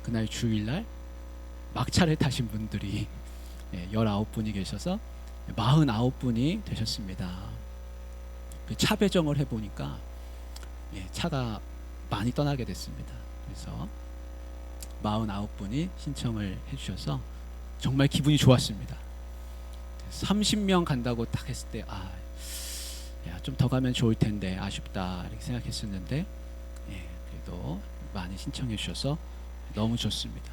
그날 주일날 막차를 타신 분들이 19분이 계셔서 49분이 되셨습니다. 그 차 배정을 해보니까 차가 많이 떠나게 됐습니다. 그래서 49분이 신청을 해주셔서 정말 기분이 좋았습니다. 30명 간다고 딱 했을 때 좀 더 가면 좋을 텐데 아쉽다 이렇게 생각했었는데 그래도 많이 신청해 주셔서 너무 좋습니다.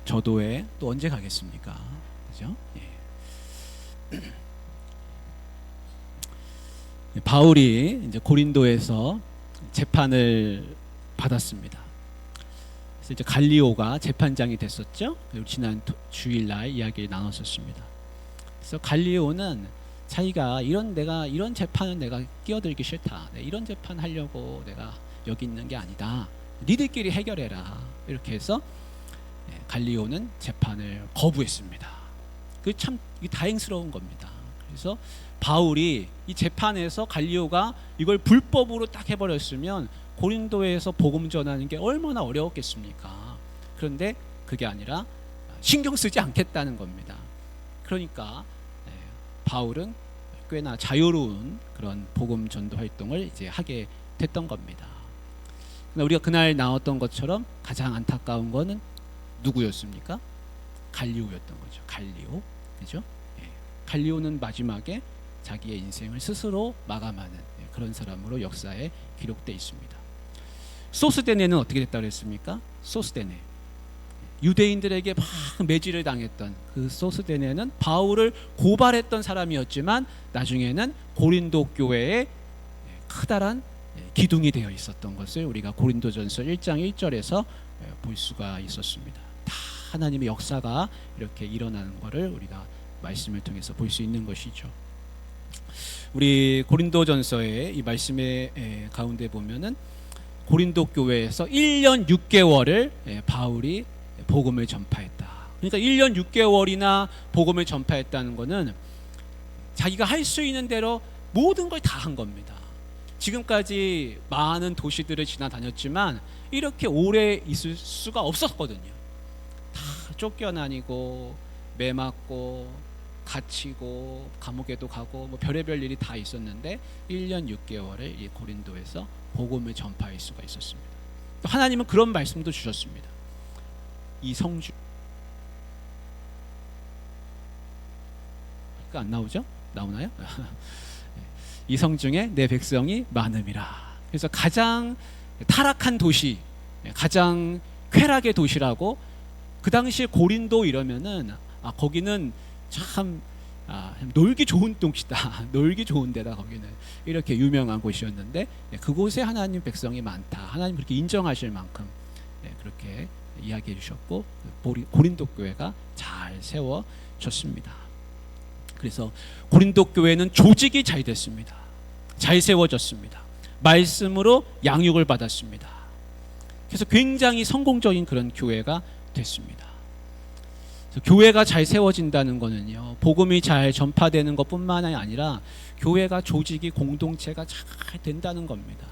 저도에 또 언제 가겠습니까? 그죠? 바울이 이제 고린도에서 재판을 받았습니다. 그래서 이제 갈리오가 재판장이 됐었죠. 그리고 지난 주일날 이야기를 나눴었습니다. 그래서 갈리오는 자기가 내가 이런 재판은 내가 끼어들기 싫다. 이런 재판 하려고 내가 여기 있는 게 아니다. 니들끼리 해결해라. 이렇게 해서 갈리오는 재판을 거부했습니다. 그 참 다행스러운 겁니다. 그래서 바울이 이 재판에서 갈리오가 이걸 불법으로 딱 해버렸으면 고린도에서 복음 전하는 게 얼마나 어려웠겠습니까? 그런데 그게 아니라 신경 쓰지 않겠다는 겁니다. 그러니까 바울은 꽤나 자유로운 그런 복음 전도 활동을 이제 하게 됐던 겁니다. 우리가 그날 나왔던 것처럼 가장 안타까운 거는 누구였습니까? 갈리오였던 거죠. 갈리오, 그죠? 갈리오는 마지막에 자기의 인생을 스스로 마감하는 그런 사람으로 역사에 기록되어 있습니다. 소스데네는 어떻게 됐다고 했습니까? 소스데네, 유대인들에게 막 매질을 당했던 그 소스데네는 바울을 고발했던 사람이었지만 나중에는 고린도 교회에 커다란 기둥이 되어 있었던 것을 우리가 고린도전서 1장 1절에서 볼 수가 있었습니다. 다 하나님의 역사가 이렇게 일어나는 것을 우리가 말씀을 통해서 볼 수 있는 것이죠. 우리 고린도전서의 이 말씀의 가운데 보면은 고린도 교회에서 1년 6개월을 바울이 복음을 전파했다. 그러니까 1년 6개월이나 복음을 전파했다는 것은 자기가 할 수 있는 대로 모든 걸 다 한 겁니다. 지금까지 많은 도시들을 지나다녔지만 이렇게 오래 있을 수가 없었거든요. 다 쫓겨다니고 매 맞고 갇히고 감옥에도 가고 뭐 별의별 일이 다 있었는데 1년 6개월을 이 고린도에서 복음을 전파할 수가 있었습니다. 하나님은 그런 말씀도 주셨습니다. 이 성주 안 나오죠? 나오나요? 이 성중에 내 백성이 많음이라. 그래서 가장 타락한 도시, 가장 쾌락의 도시라고 그 당시에 고린도 이러면은 거기는 참 놀기 좋은 곳이다. 놀기 좋은 데다 거기는 이렇게 유명한 곳이었는데 그곳에 하나님 백성이 많다. 하나님 그렇게 인정하실 만큼 그렇게 이야기해 주셨고 고린도 교회가 잘 세워졌습니다. 그래서 고린도 교회는 조직이 잘 됐습니다. 잘 세워졌습니다. 말씀으로 양육을 받았습니다. 그래서 굉장히 성공적인 그런 교회가 됐습니다. 교회가 잘 세워진다는 것은요, 복음이 잘 전파되는 것뿐만 아니라 교회가 조직이 공동체가 잘 된다는 겁니다.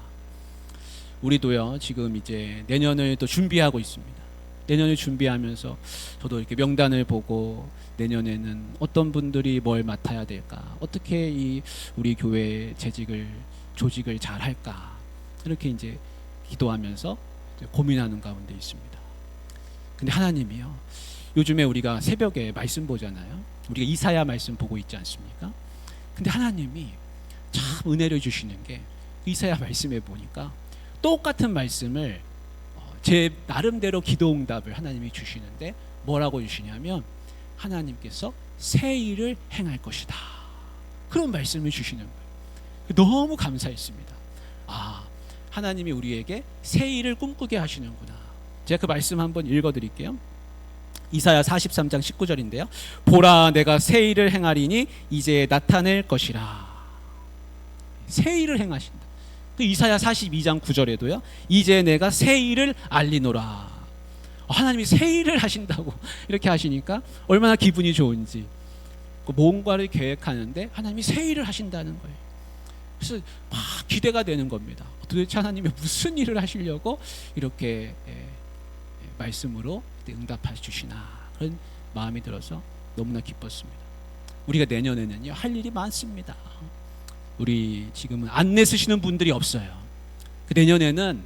우리도요 지금 이제 내년을 또 준비하고 있습니다. 내년을 준비하면서 저도 이렇게 명단을 보고 내년에는 어떤 분들이 뭘 맡아야 될까, 어떻게 이 우리 교회 조직을 잘 할까, 이렇게 이제 기도하면서 고민하는 가운데 있습니다. 근데 하나님이요, 요즘에 우리가 새벽에 말씀 보잖아요. 우리가 이사야 말씀 보고 있지 않습니까? 근데 하나님이 참 은혜를 주시는 게 이사야 말씀에 보니까 똑같은 말씀을 제 나름대로 기도응답을 하나님이 주시는데 뭐라고 주시냐면 하나님께서 새 일을 행할 것이다. 그런 말씀을 주시는 거예요. 너무 감사했습니다. 하나님이 우리에게 새 일을 꿈꾸게 하시는구나. 제가 그 말씀 한번 읽어드릴게요. 이사야 43장 19절인데요. 보라, 내가 새 일을 행하리니 이제 나타낼 것이라. 새 일을 행하신다. 또 이사야 42장 9절에도요. 이제 내가 새 일을 알리노라. 하나님이 새 일을 하신다고 이렇게 하시니까 얼마나 기분이 좋은지. 뭔가를 계획하는데 하나님이 새 일을 하신다는 거예요. 그래서 막 기대가 되는 겁니다. 도대체 하나님이 무슨 일을 하시려고 이렇게 말씀으로 응답해 주시나 그런 마음이 들어서 너무나 기뻤습니다. 우리가 내년에는요 할 일이 많습니다. 우리 지금은 안내 쓰시는 분들이 없어요. 그 내년에는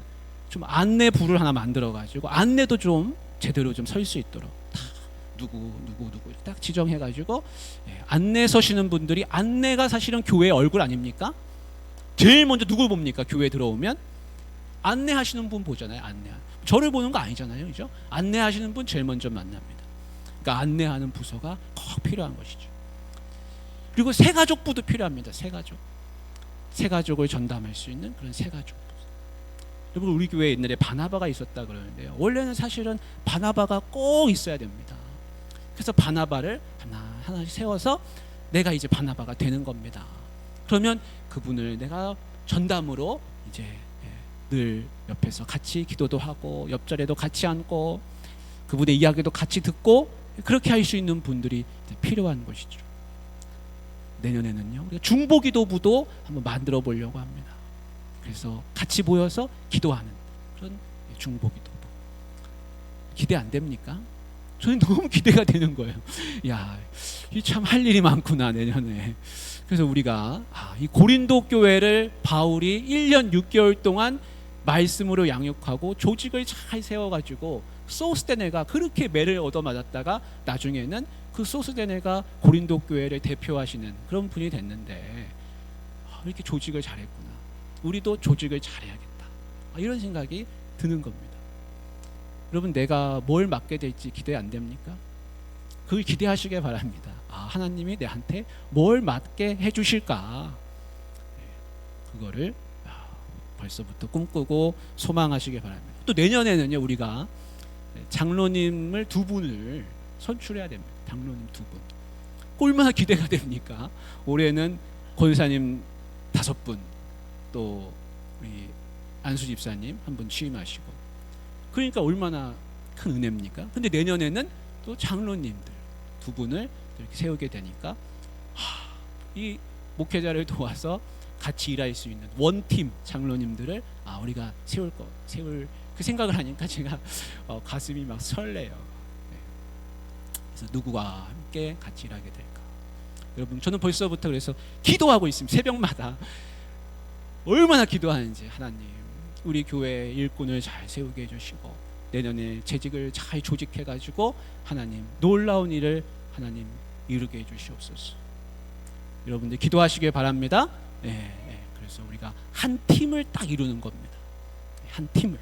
좀 안내 부를 하나 만들어 가지고 안내도 좀 제대로 좀 설 수 있도록 다 누구 딱 지정해 가지고 안내 서시는 분들이 안내가 사실은 교회의 얼굴 아닙니까? 제일 먼저 누굴 봅니까? 교회 들어오면 안내하시는 분 보잖아요. 저를 보는 거 아니잖아요, 그죠? 안내하시는 분 제일 먼저 만납니다. 그러니까 안내하는 부서가 꼭 필요한 것이죠. 그리고 새가족부도 필요합니다. 새가족을 전담할 수 있는 그런 새가족부. 여러분 우리 교회에 옛날에 바나바가 있었다 그러는데요. 원래는 사실은 바나바가 꼭 있어야 됩니다. 그래서 바나바를 하나씩 세워서 내가 이제 바나바가 되는 겁니다. 그러면 그분을 내가 전담으로 이제 늘 옆에서 같이 기도도 하고 옆자리에도 같이 앉고 그분의 이야기도 같이 듣고 그렇게 할 수 있는 분들이 필요한 것이죠. 내년에는요 우리가 중보기도부도 한번 만들어 보려고 합니다. 그래서 같이 모여서 기도하는 그런 중보기도부. 기대 안 됩니까? 저는 너무 기대가 되는 거예요. 야, 이 참 할 일이 많구나 내년에. 그래서 우리가 이 고린도 교회를 바울이 1년 6개월 동안 말씀으로 양육하고 조직을 잘 세워가지고 소스데네가 그렇게 매를 얻어맞았다가 나중에는 그 소스데네가 고린도 교회를 대표하시는 그런 분이 됐는데 이렇게 조직을 잘했구나. 우리도 조직을 잘해야겠다. 이런 생각이 드는 겁니다. 여러분 내가 뭘 맡게 될지 기대 안 됩니까? 그걸 기대하시길 바랍니다. 하나님이 내한테 뭘 맡게 해주실까? 그거를 벌써부터 꿈꾸고 소망하시길 바랍니다. 또 내년에는요 우리가 장로님을 2분을 선출해야 됩니다. 장로님 2분. 얼마나 기대가 됩니까? 올해는 권사님 5분, 또 우리 안수 집사님 1분 취임하시고, 그러니까 얼마나 큰 은혜입니까? 근데 내년에는 또 장로님들 2분을 이렇게 세우게 되니까 이 목회자를 도와서 같이 일할 수 있는 원팀 장로님들을 우리가 세울 그 생각을 하니까 제가 가슴이 막 설레요. 그래서 누구와 함께 같이 일하게 될까? 여러분 저는 벌써부터 그래서 기도하고 있습니다. 새벽마다 얼마나 기도하는지. 하나님 우리 교회 일꾼을 잘 세우게 해주시고 내년에 재직을 잘 조직해가지고 하나님 놀라운 일을 하나님 이루게 해주시옵소서. 여러분들 기도하시길 바랍니다. 그래서 우리가 한 팀을 딱 이루는 겁니다. 한 팀을.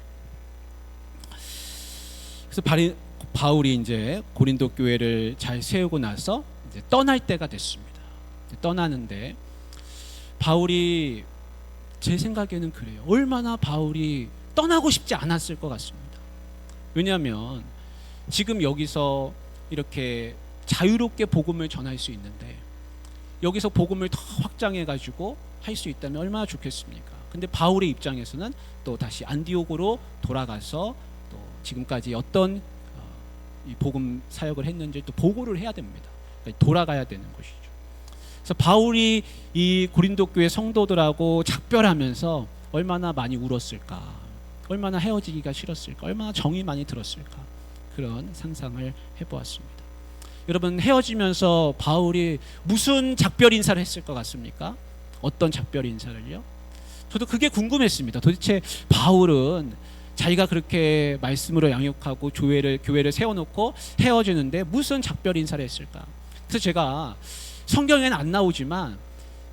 그래서 바울이 이제 고린도 교회를 잘 세우고 나서 이제 떠날 때가 됐습니다. 떠나는데 바울이 제 생각에는 그래요. 얼마나 바울이 떠나고 싶지 않았을 것 같습니다. 왜냐하면 지금 여기서 이렇게 자유롭게 복음을 전할 수 있는데 여기서 복음을 더 확장해 가지고 할 수 있다면 얼마나 좋겠습니까? 근데 바울의 입장에서는 또 다시 안디옥으로 돌아가서 또 지금까지 어떤 이 복음 사역을 했는지 또 보고를 해야 됩니다. 그러니까 돌아가야 되는 것이죠. 그래서 바울이 이 고린도 교회 성도들하고 작별하면서 얼마나 많이 울었을까, 얼마나 헤어지기가 싫었을까, 얼마나 정이 많이 들었을까, 그런 상상을 해보았습니다. 여러분 헤어지면서 바울이 무슨 작별 인사를 했을 것 같습니까? 어떤 작별 인사를요? 저도 그게 궁금했습니다. 도대체 바울은 자기가 그렇게 말씀으로 양육하고 교회를 세워놓고 헤어지는데 무슨 작별 인사를 했을까? 그래서 제가 성경에는 안 나오지만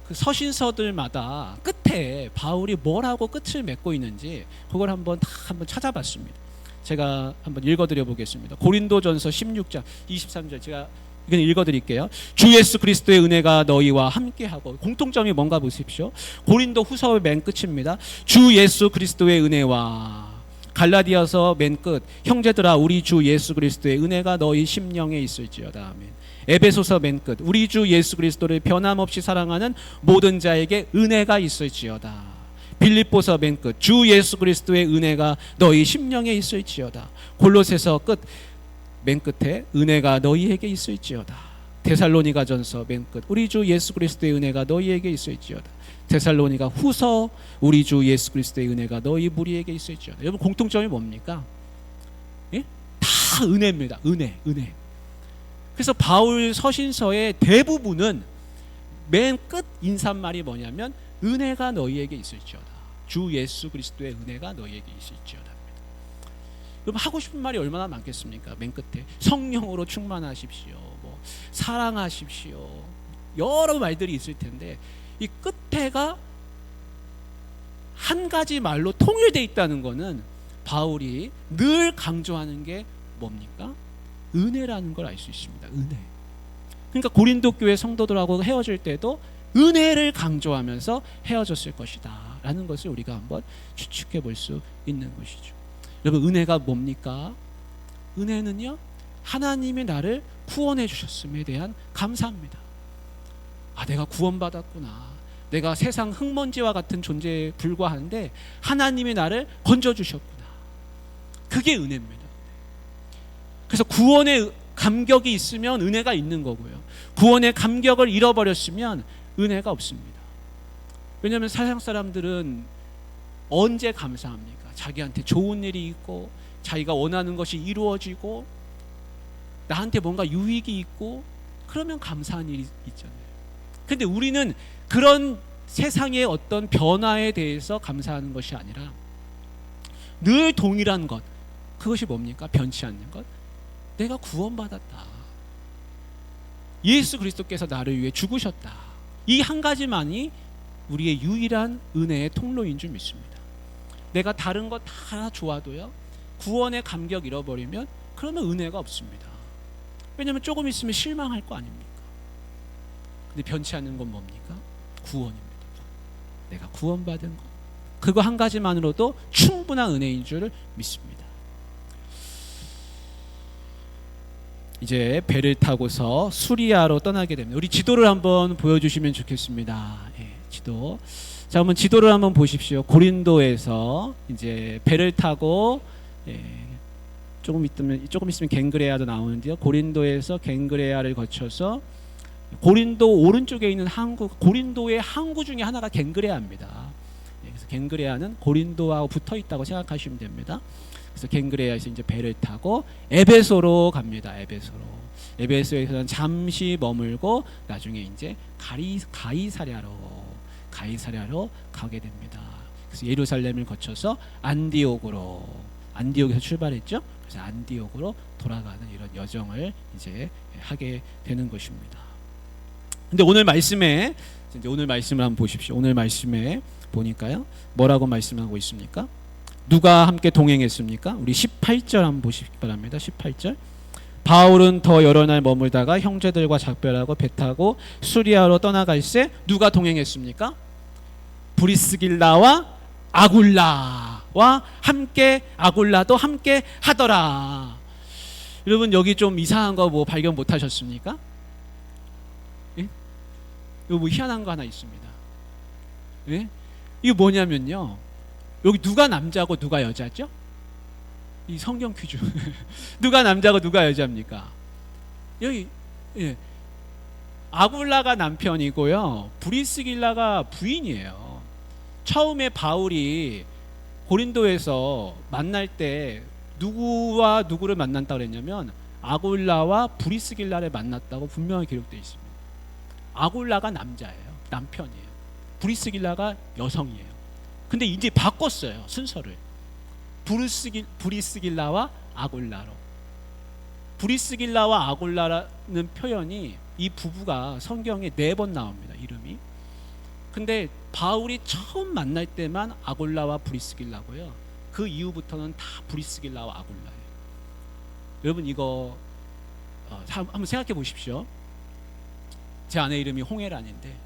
그 서신서들마다 끝에 바울이 뭐라고 끝을 맺고 있는지 그걸 한번 찾아봤습니다. 제가 한번 읽어드려 보겠습니다. 고린도전서 16장 23절 제가 이건 읽어드릴게요. 주 예수 그리스도의 은혜가 너희와 함께하고, 공통점이 뭔가 보십시오. 고린도 후서의 맨 끝입니다. 주 예수 그리스도의 은혜와, 갈라디아서 맨 끝, 형제들아 우리 주 예수 그리스도의 은혜가 너희 심령에 있을지어다. 아멘. 에베소서 맨 끝, 우리 주 예수 그리스도를 변함없이 사랑하는 모든 자에게 은혜가 있을지어다. 빌립보서 맨 끝, 주 예수 그리스도의 은혜가 너희 심령에 있을지어다. 골로새서 끝 맨 끝에 은혜가 너희에게 있을지어다. 데살로니가전서 맨 끝, 우리 주 예수 그리스도의 은혜가 너희에게 있을지어다. 데살로니가 후서, 우리 주 예수 그리스도의 은혜가 너희 무리에게 있을지어다. 여러분 공통점이 뭡니까? 예? 다 은혜입니다. 은혜. 그래서 바울 서신서의 대부분은 맨 끝 인사말이 뭐냐면 은혜가 너희에게 있을지어다. 주 예수 그리스도의 은혜가 너희에게 있을지어다. 그럼 하고 싶은 말이 얼마나 많겠습니까? 맨 끝에 성령으로 충만하십시오. 뭐 사랑하십시오. 여러 말들이 있을 텐데 이 끝에가 한 가지 말로 통일되어 있다는 것은 바울이 늘 강조하는 게 뭡니까? 은혜라는 걸 알 수 있습니다. 은혜. 그러니까 고린도 교회 성도들하고 헤어질 때도 은혜를 강조하면서 헤어졌을 것이다 라는 것을 우리가 한번 추측해 볼 수 있는 것이죠. 여러분, 은혜가 뭡니까? 은혜는요, 하나님이 나를 구원해 주셨음에 대한 감사합니다. 아, 내가 구원받았구나. 내가 세상 흙먼지와 같은 존재에 불과한데 하나님이 나를 건져주셨구나. 그게 은혜입니다. 그래서 구원의 감격이 있으면 은혜가 있는 거고요. 구원의 감격을 잃어버렸으면 은혜가 없습니다. 왜냐하면 세상 사람들은 언제 감사합니까? 자기한테 좋은 일이 있고 자기가 원하는 것이 이루어지고 나한테 뭔가 유익이 있고 그러면 감사한 일이 있잖아요. 근데 우리는 그런 세상의 어떤 변화에 대해서 감사하는 것이 아니라 늘 동일한 것, 그것이 뭡니까? 변치 않는 것. 내가 구원받았다. 예수 그리스도께서 나를 위해 죽으셨다. 이 한 가지만이 우리의 유일한 은혜의 통로인 줄 믿습니다. 내가 다른 것 다 좋아도요, 구원의 감격 잃어버리면 그러면 은혜가 없습니다. 왜냐하면 조금 있으면 실망할 거 아닙니까? 근데 변치 않는 건 뭡니까? 구원입니다. 내가 구원받은 것, 그거 한 가지만으로도 충분한 은혜인 줄 믿습니다. 이제 배를 타고서 수리아로 떠나게 됩니다. 우리 지도를 한번 보여주시면 좋겠습니다. 예, 지도. 자, 한번 지도를 한번 보십시오. 고린도에서 이제 배를 타고 조금 있으면 갱그레아도 나오는데요. 고린도에서 갱그레아를 거쳐서 고린도 오른쪽에 있는 항구, 고린도의 항구 중에 하나가 갱그레아입니다. 그래서 갱그레아는 고린도하고 붙어 있다고 생각하시면 됩니다. 그래서 갱그레아에서 이제 배를 타고 에베소로 갑니다. 에베소에서는 잠시 머물고 나중에 이제 가이사랴로 가게 됩니다. 그래서 예루살렘을 거쳐서 안디옥에서 출발했죠. 그래서 안디옥으로 돌아가는 이런 여정을 이제 하게 되는 것입니다. 근데 오늘 말씀을 한번 보십시오. 오늘 말씀에 보니까요, 뭐라고 말씀하고 있습니까? 누가 함께 동행했습니까? 우리 18절 한번 보시기 바랍니다. 18절. 바울은 더 여러 날 머물다가 형제들과 작별하고 배 타고 수리아로 떠나갈새 누가 동행했습니까? 브리스길라와 아굴라와 함께, 아굴라도 함께 하더라. 여러분, 여기 좀 이상한 거 뭐 발견 못 하셨습니까? 예? 이거 뭐 희한한 거 하나 있습니다. 예? 이거 뭐냐면요, 여기 누가 남자고 누가 여자죠? 이 성경 퀴즈. 누가 남자고 누가 여자입니까? 여기 아굴라가 남편이고요, 브리스길라가 부인이에요. 처음에 바울이 고린도에서 만날 때 누구와 누구를 만났다고 그랬냐면 아굴라와 브리스길라를 만났다고 분명히 기록되어 있습니다. 아굴라가 남자예요. 남편이에요. 브리스길라가 여성이에요. 근데 이제 바꿨어요, 순서를. 브리스길라와 아굴라로. 브리스길라와 아굴라라는 표현이, 이 부부가 성경에 4번 나옵니다, 이름이. 근데 바울이 처음 만날 때만 아굴라와 브리스길라고요. 그 이후부터는 다 브리스길라와 아굴라예요. 여러분, 이거 한번 생각해 보십시오. 제 아내 이름이 홍혜란인데,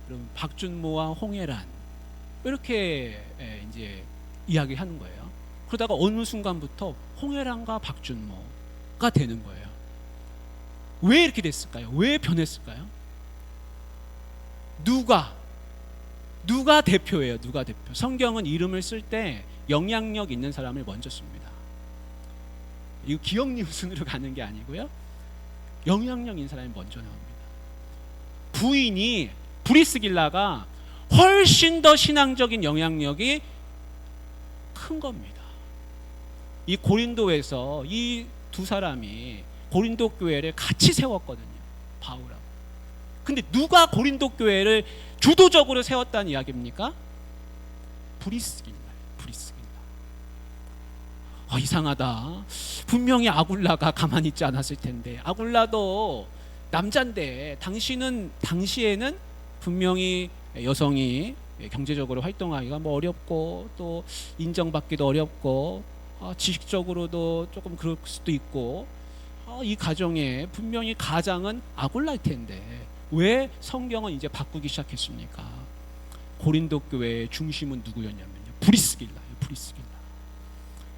여러분, 박준모와 홍혜란 이렇게 이제 이야기하는 거예요. 그러다가 어느 순간부터 홍혜란과 박준모가 되는 거예요. 왜 이렇게 됐을까요? 왜 변했을까요? 누가 대표예요? 누가 대표? 성경은 이름을 쓸 때 영향력 있는 사람을 먼저 씁니다. 이거 기억니은 순으로 가는 게 아니고요, 영향력 있는 사람이 먼저 나옵니다. 부인이 브리스길라가 훨씬 더 신앙적인 영향력이 큰 겁니다. 이 고린도에서 이 두 사람이 고린도 교회를 같이 세웠거든요. 바울하고. 근데 누가 고린도 교회를 주도적으로 세웠다는 이야기입니까? 브리스길라예요. 브리스길라. 이상하다. 분명히 아굴라가 가만히 있지 않았을 텐데. 아굴라도 남잔데 당시에는 분명히 여성이 경제적으로 활동하기가 어렵고 또 인정받기도 어렵고 지식적으로도 조금 그럴 수도 있고 이 가정에 분명히 가장은 아굴라일 텐데 왜 성경은 이제 바꾸기 시작했습니까? 고린도 교회의 중심은 누구였냐면요, 브리스길라예요. 브리스길라.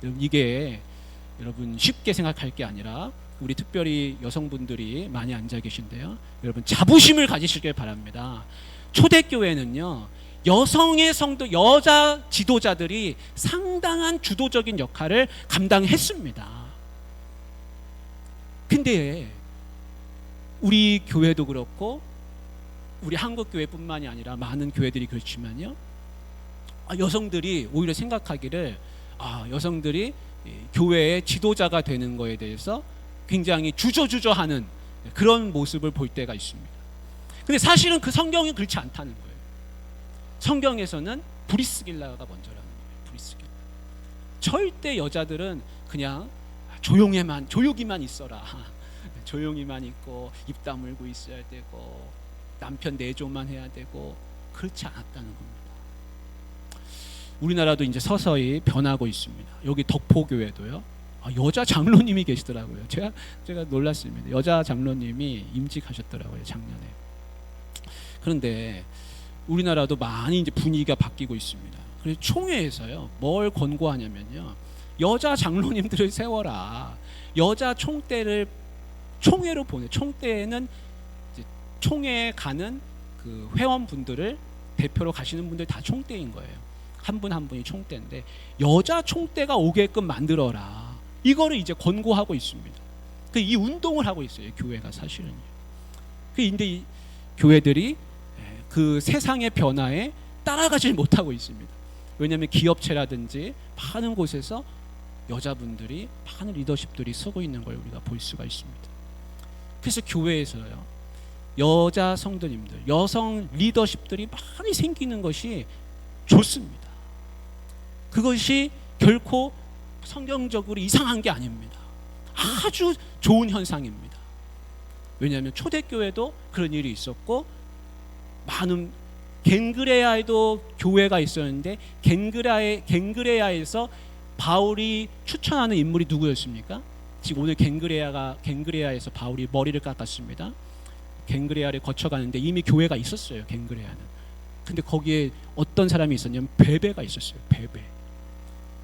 여러분, 이게 여러분 쉽게 생각할 게 아니라 우리 특별히 여성분들이 많이 앉아 계신데요, 여러분 자부심을 가지시길 바랍니다. 초대교회는요, 여성의 성도, 여자 지도자들이 상당한 주도적인 역할을 감당했습니다. 근데 우리 교회도 그렇고 우리 한국 교회뿐만이 아니라 많은 교회들이 그렇지만요, 여성들이 오히려 생각하기를 여성들이 교회의 지도자가 되는 거에 대해서 굉장히 주저주저하는 그런 모습을 볼 때가 있습니다. 근데 사실은 그 성경이 그렇지 않다는 거예요. 성경에서는 브리스길라가 먼저라는 거예요. 브리스길라. 절대 여자들은 그냥 조용히만 있어라. 조용히만 있고 입 다물고 있어야 되고 남편 내조만 해야 되고 그렇지 않았다는 겁니다. 우리나라도 이제 서서히 변하고 있습니다. 여기 덕포교회도요, 여자 장로님이 계시더라고요. 제가 놀랐습니다. 여자 장로님이 임직하셨더라고요, 작년에. 그런데 우리나라도 많이 이제 분위기가 바뀌고 있습니다. 그래서 총회에서요, 뭘 권고하냐면요, 여자 장로님들을 세워라. 여자 총대를 총회로 보내. 총대에는 이제 총회에 가는 그 회원분들을 대표로 가시는 분들 다 총대인 거예요. 한 분 한 분이 총대인데 여자 총대가 오게끔 만들어라. 이거를 이제 권고하고 있습니다. 이 운동을 하고 있어요, 교회가 사실은요. 근데 이 교회들이 그 세상의 변화에 따라가질 못하고 있습니다. 왜냐하면 기업체라든지 많은 곳에서 여자분들이, 많은 리더십들이 서고 있는 걸 우리가 볼 수가 있습니다. 그래서 교회에서요, 여자 성도님들, 여성 리더십들이 많이 생기는 것이 좋습니다. 그것이 결코 성경적으로 이상한 게 아닙니다. 아주 좋은 현상입니다. 왜냐하면 초대교회도 그런 일이 있었고, 많은 겐그레아에도 교회가 있었는데 겐그레아에서 바울이 추천하는 인물이 누구였습니까? 지금 오늘 겐그레아에서 바울이 머리를 깎았습니다. 겐그레아를 거쳐가는데 이미 교회가 있었어요, 겐그레아는. 근데 거기에 어떤 사람이 있었냐면 베베가 있었어요, 베베.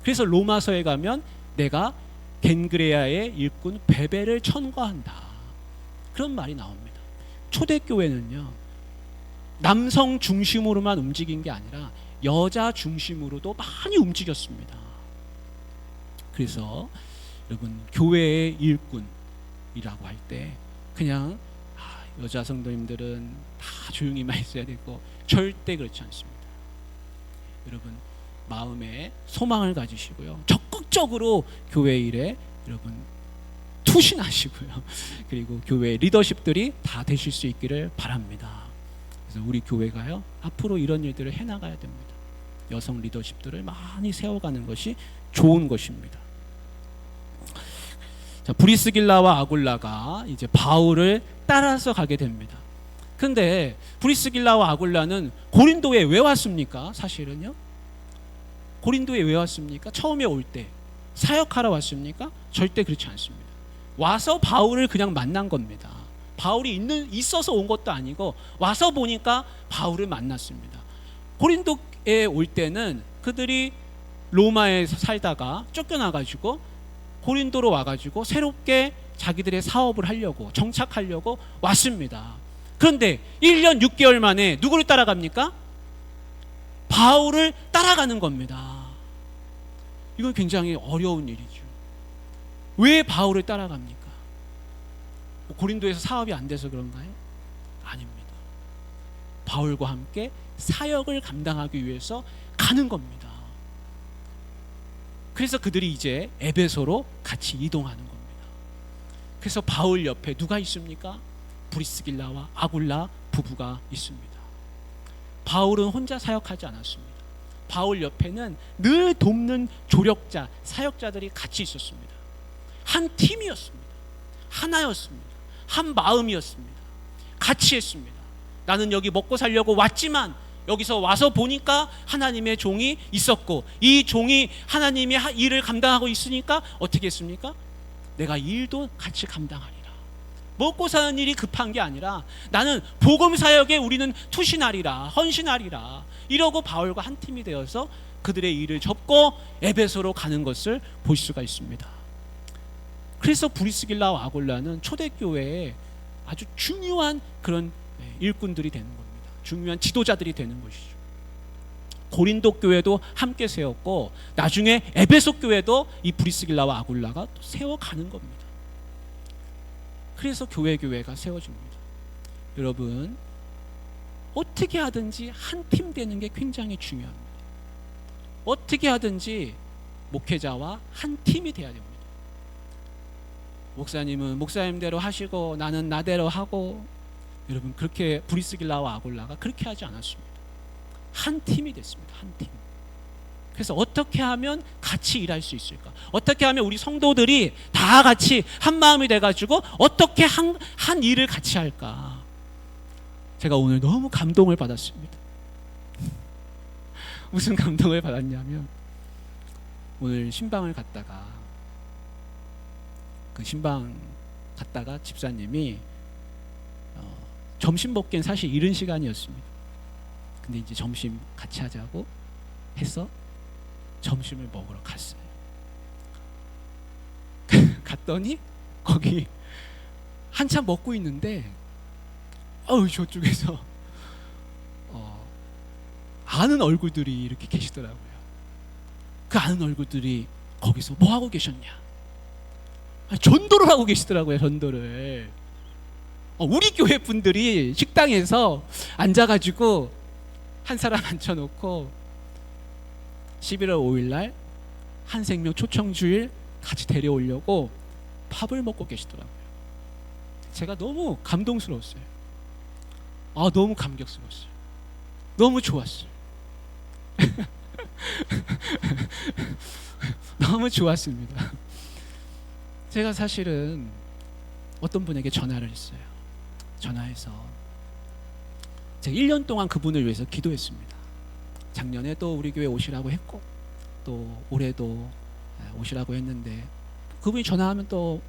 그래서 로마서에 가면 내가 겐그레아의 일꾼 베베를 천거한다, 그런 말이 나옵니다. 초대교회는요, 남성 중심으로만 움직인 게 아니라 여자 중심으로도 많이 움직였습니다. 그래서 여러분, 교회의 일꾼이라고 할 때 그냥 여자 성도님들은 다 조용히만 있어야 되고, 절대 그렇지 않습니다. 여러분, 마음에 소망을 가지시고요, 적극적으로 교회 일에 여러분 투신하시고요, 그리고 교회 리더십들이 다 되실 수 있기를 바랍니다. 그래서 우리 교회가요, 앞으로 이런 일들을 해나가야 됩니다. 여성 리더십들을 많이 세워가는 것이 좋은 것입니다. 자, 브리스길라와 아굴라가 이제 바울을 따라서 가게 됩니다. 근데 브리스길라와 아굴라는 고린도에 왜 왔습니까? 사실은요, 고린도에 왜 왔습니까? 처음에 올 때 사역하러 왔습니까? 절대 그렇지 않습니다. 와서 바울을 그냥 만난 겁니다. 바울이 있어서 온 것도 아니고 와서 보니까 바울을 만났습니다. 고린도에 올 때는 그들이 로마에서 살다가 쫓겨나가지고 고린도로 와가지고 새롭게 자기들의 사업을 하려고, 정착하려고 왔습니다. 그런데 1년 6개월 만에 누구를 따라갑니까? 바울을 따라가는 겁니다. 이건 굉장히 어려운 일이죠. 왜 바울을 따라갑니까? 고린도에서 사업이 안 돼서 그런가요? 아닙니다. 바울과 함께 사역을 감당하기 위해서 가는 겁니다. 그래서 그들이 이제 에베소로 같이 이동하는 겁니다. 그래서 바울 옆에 누가 있습니까? 브리스길라와 아굴라 부부가 있습니다. 바울은 혼자 사역하지 않았습니다. 바울 옆에는 늘 돕는 조력자, 사역자들이 같이 있었습니다. 한 팀이었습니다. 하나였습니다. 한 마음이었습니다. 같이 했습니다. 나는 여기 먹고 살려고 왔지만 여기서 와서 보니까 하나님의 종이 있었고, 이 종이 하나님의 일을 감당하고 있으니까 어떻게 했습니까? 내가 일도 같이 감당하리라. 먹고 사는 일이 급한 게 아니라 나는 복음 사역에 우리는 투신하리라, 헌신하리라, 이러고 바울과 한 팀이 되어서 그들의 일을 접고 에베소로 가는 것을 볼 수가 있습니다. 그래서 브리스길라와 아굴라는 초대교회에 아주 중요한 그런 일꾼들이 되는 겁니다. 중요한 지도자들이 되는 것이죠. 고린도 교회도 함께 세웠고, 나중에 에베소 교회도 이 브리스길라와 아굴라가 또 세워가는 겁니다. 그래서 교회가 세워집니다. 여러분, 어떻게 하든지 한 팀 되는 게 굉장히 중요합니다. 어떻게 하든지 목회자와 한 팀이 돼야 됩니다. 목사님은 목사님대로 하시고 나는 나대로 하고, 여러분, 그렇게 브리스길라와 아굴라가 그렇게 하지 않았습니다. 한 팀이 됐습니다. 한 팀. 그래서 어떻게 하면 같이 일할 수 있을까? 어떻게 하면 우리 성도들이 다 같이 한 마음이 돼가지고 어떻게 한 일을 같이 할까? 제가 오늘 너무 감동을 받았습니다. 무슨 감동을 받았냐면, 오늘 신방을 갔다가 그 신방 갔다가 집사님이 점심 먹기엔 사실 이른 시간이었습니다. 근데 이제 점심 같이 하자고 해서 점심을 먹으러 갔어요. 갔더니 거기 한참 먹고 있는데 저쪽에서 아는 얼굴들이 이렇게 계시더라고요. 그 아는 얼굴들이 거기서 뭐 하고 계셨냐? 전도를 하고 계시더라고요. 전도를. 우리 교회 분들이 식당에서 앉아가지고 한 사람 앉혀놓고 11월 5일날 한생명 초청주일 같이 데려오려고 밥을 먹고 계시더라고요. 제가 너무 감동스러웠어요. 너무 감격스러웠어요. 너무 좋았어요. 너무 좋았습니다. 제가 사실은 어떤 분에게 전화를 했어요. 전화해서 제가 1년 동안 그분을 위해서 기도했습니다. 작년에 또 우리 교회 오시라고 했고, 또 올해도 오시라고 했는데, 그분이 전화하면 또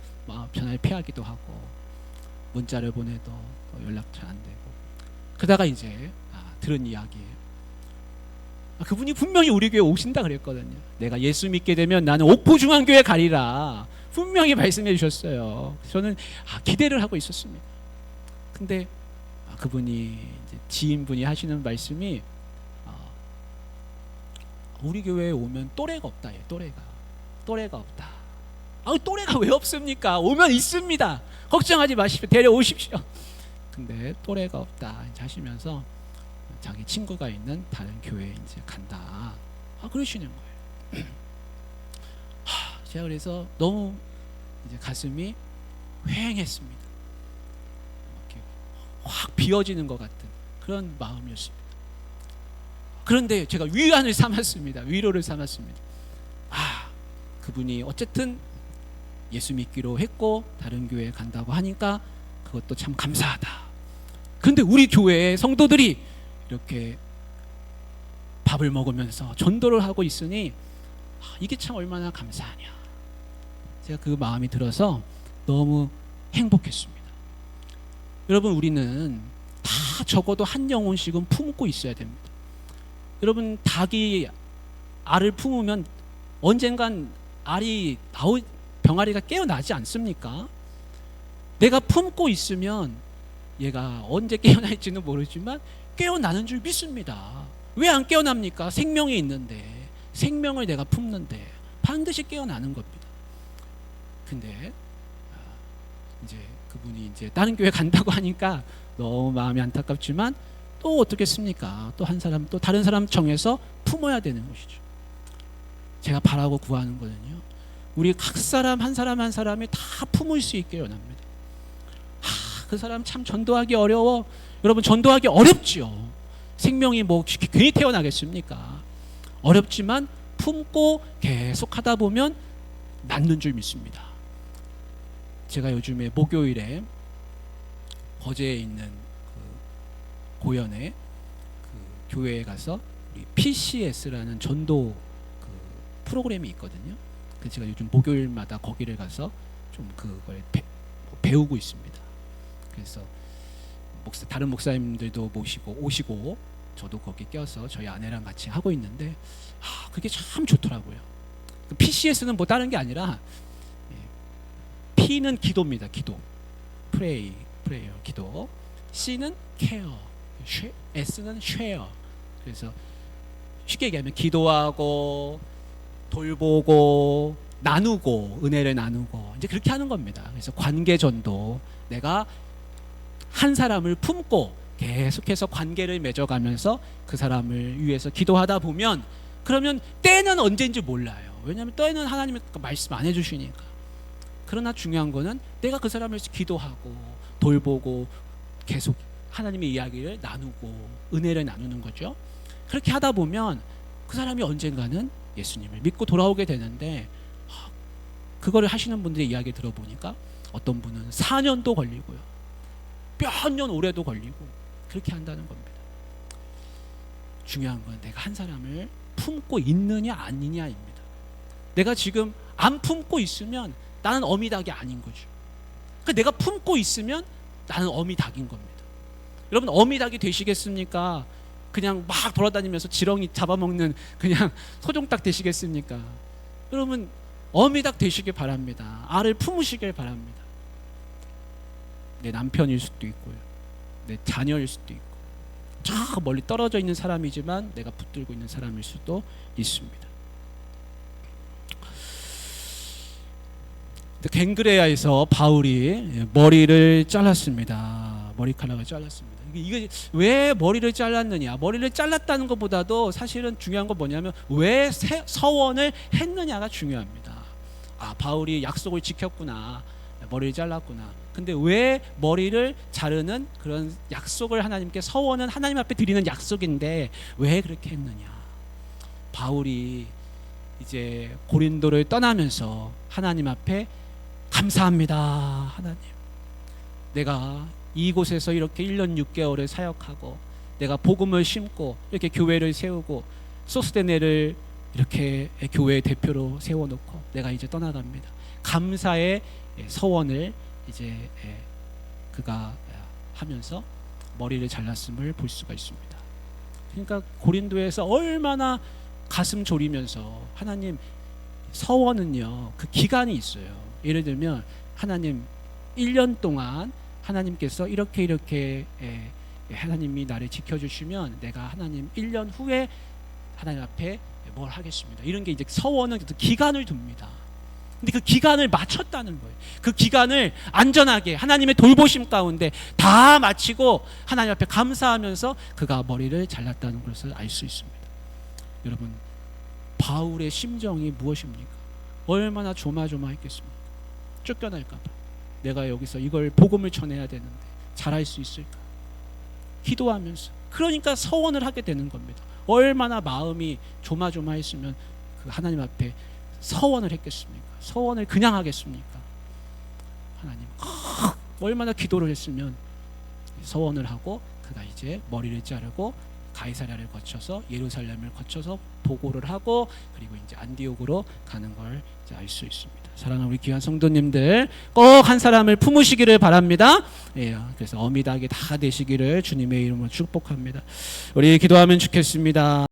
전화를 피하기도 하고, 문자를 보내도 또 연락 잘 안 되고, 그러다가 이제 들은 이야기예요. 그분이 분명히 우리 교회 오신다 그랬거든요. 내가 예수 믿게 되면 나는 옥포중앙교회 가리라 분명히 말씀해 주셨어요. 저는 기대를 하고 있었습니다. 근데 그분이 이제 지인분이 하시는 말씀이 우리 교회에 오면 또래가 없다. 또래가 없다. 또래가 왜 없습니까? 오면 있습니다. 걱정하지 마십시오. 데려오십시오. 근데 또래가 없다 하시면서 자기 친구가 있는 다른 교회에 이제 간다. 그러시는 거예요. 제가 그래서 너무 이제 가슴이 휑했습니다. 이렇게 확 비어지는 것 같은 그런 마음이었습니다. 그런데 제가 위안을 삼았습니다. 위로를 삼았습니다. 그분이 어쨌든 예수 믿기로 했고 다른 교회에 간다고 하니까 그것도 참 감사하다. 그런데 우리 교회의 성도들이 이렇게 밥을 먹으면서 전도를 하고 있으니 이게 참 얼마나 감사하냐. 제가 그 마음이 들어서 너무 행복했습니다. 여러분, 우리는 다 적어도 한 영혼씩은 품고 있어야 됩니다. 여러분, 닭이 알을 품으면 언젠간 병아리가 깨어나지 않습니까? 내가 품고 있으면 얘가 언제 깨어날지는 모르지만 깨어나는 줄 믿습니다. 왜 안 깨어납니까? 생명이 있는데, 생명을 내가 품는데 반드시 깨어나는 겁니다. 근데 이제 그분이 이제 다른 교회 간다고 하니까 너무 마음이 안타깝지만 또 어떻겠습니까? 또 다른 사람 정해서 품어야 되는 것이죠. 제가 바라고 구하는 거는요, 우리 각 사람 한 사람 한 사람이 다 품을 수 있게 원합니다. 그 사람 참 전도하기 어려워. 여러분, 전도하기 어렵지요. 생명이 뭐 괜히 태어나겠습니까? 어렵지만 품고 계속 하다 보면 낫는 줄 믿습니다. 제가 요즘에 목요일에 거제에 있는 그 고연의 그 교회에 가서 우리 PCS라는 전도 그 프로그램이 있거든요. 그래서 제가 요즘 목요일마다 거기를 가서 좀 그걸 배우고 있습니다. 그래서 다른 목사님들도 모시고 오시고 저도 거기 껴서 저희 아내랑 같이 하고 있는데 그게 참 좋더라고요. PCS는 뭐 다른 게 아니라 P는 기도입니다. 기도, 프레이어, 기도. C는 케어, S는 쉐어. 그래서 쉽게 얘기하면 기도하고 돌보고 나누고 은혜를 나누고 이제 그렇게 하는 겁니다. 그래서 관계 전도, 내가 한 사람을 품고 계속해서 관계를 맺어가면서 그 사람을 위해서 기도하다 보면, 그러면 때는 언제인지 몰라요. 왜냐하면 때는 하나님의 말씀 안 해주시니까. 그러나 중요한 거는 내가 그 사람을 위해서 기도하고 돌보고 계속 하나님의 이야기를 나누고 은혜를 나누는 거죠. 그렇게 하다 보면 그 사람이 언젠가는 예수님을 믿고 돌아오게 되는데, 그거를 하시는 분들의 이야기 들어보니까 어떤 분은 4년도 걸리고요, 몇 년 오래도 걸리고 그렇게 한다는 겁니다. 중요한 건 내가 한 사람을 품고 있느냐 아니냐입니다. 내가 지금 안 품고 있으면 나는 어미닭이 아닌 거죠. 내가 품고 있으면 나는 어미닭인 겁니다. 여러분, 어미닭이 되시겠습니까? 그냥 막 돌아다니면서 지렁이 잡아먹는 그냥 소종닭 되시겠습니까? 여러분, 어미닭 되시길 바랍니다. 알을 품으시길 바랍니다. 내 남편일 수도 있고요, 내 자녀일 수도 있고, 저 멀리 떨어져 있는 사람이지만 내가 붙들고 있는 사람일 수도 있습니다. 갱그레아에서 바울이 머리를 잘랐습니다. 머리카락을 잘랐습니다. 이게 왜 머리를 잘랐느냐? 머리를 잘랐다는 것보다도 사실은 중요한 건 뭐냐면 왜 서원을 했느냐가 중요합니다. 바울이 약속을 지켰구나, 머리를 잘랐구나. 근데 왜 머리를 자르는 그런 약속을 하나님께, 서원은 하나님 앞에 드리는 약속인데 왜 그렇게 했느냐? 바울이 이제 고린도를 떠나면서 하나님 앞에 감사합니다. 하나님, 내가 이곳에서 이렇게 1년 6개월을 사역하고 내가 복음을 심고 이렇게 교회를 세우고 소스데네를 이렇게 교회 대표로 세워놓고 내가 이제 떠나갑니다. 감사의 서원을 이제 그가 하면서 머리를 잘랐음을 볼 수가 있습니다. 그러니까 고린도에서 얼마나 가슴 졸이면서, 하나님, 서원은요 그 기간이 있어요. 예를 들면 하나님 1년 동안 하나님께서 이렇게 하나님이 나를 지켜주시면 내가 하나님 1년 후에 하나님 앞에 뭘 하겠습니다. 이런 게 이제 서원은 기간을 둡니다. 근데 그 기간을 마쳤다는 거예요. 그 기간을 안전하게 하나님의 돌보심 가운데 다 마치고 하나님 앞에 감사하면서 그가 머리를 잘랐다는 것을 알 수 있습니다. 여러분, 바울의 심정이 무엇입니까? 얼마나 조마조마했겠습니까? 쫓겨날까 봐. 내가 여기서 이걸 복음을 전해야 되는데 잘할 수 있을까? 기도하면서. 그러니까 서원을 하게 되는 겁니다. 얼마나 마음이 조마조마했으면 그 하나님 앞에 서원을 했겠습니까? 서원을 그냥 하겠습니까? 하나님, 얼마나 기도를 했으면 서원을 하고 그가 이제 머리를 자르고 가이사랴를 거쳐서 예루살렘을 거쳐서 보고를 하고 그리고 이제 안디옥으로 가는 걸 알 수 있습니다. 사랑하는 우리 귀한 성도님들, 꼭 한 사람을 품으시기를 바랍니다. 그래서 어미닭이 다 되시기를 주님의 이름으로 축복합니다. 우리 기도하면 좋겠습니다.